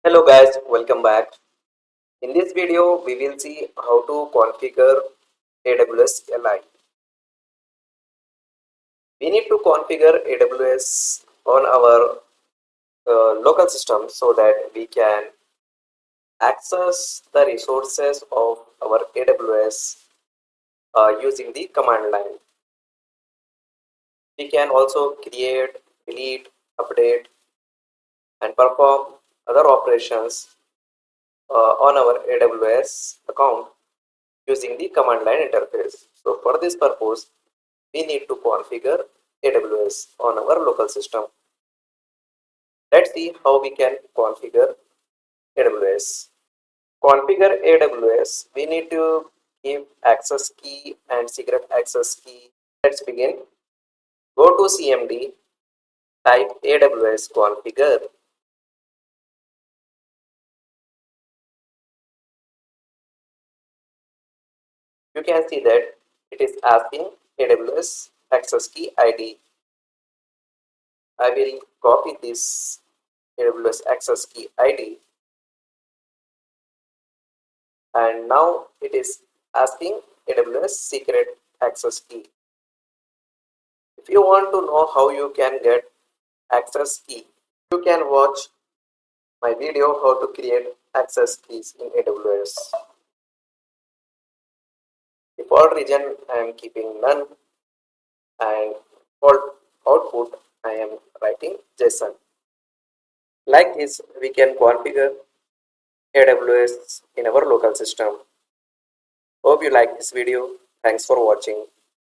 Hello guys, welcome back. In this video, we will see how to configure AWS LI. We need to configure AWS on our local system so that we can access the resources of our AWS using the command line. We can also create, delete, update, and perform other operations on our AWS account using the command line interface. So for this purpose, we need to configure AWS on our local system. Let's see how we can configure AWS. Configure AWS, we need to give access key and secret access key. Let's begin. Go to CMD, type AWS configure. You can see that it is asking AWS access key ID. I will copy this AWS access key ID, and now it is asking AWS secret access key. If you want to know how you can get access key, you can watch my video how to create access keys in AWS. Default region I am keeping none, and default output I am writing JSON. Like this, we can configure AWS in our local system. Hope you like this video. Thanks for watching.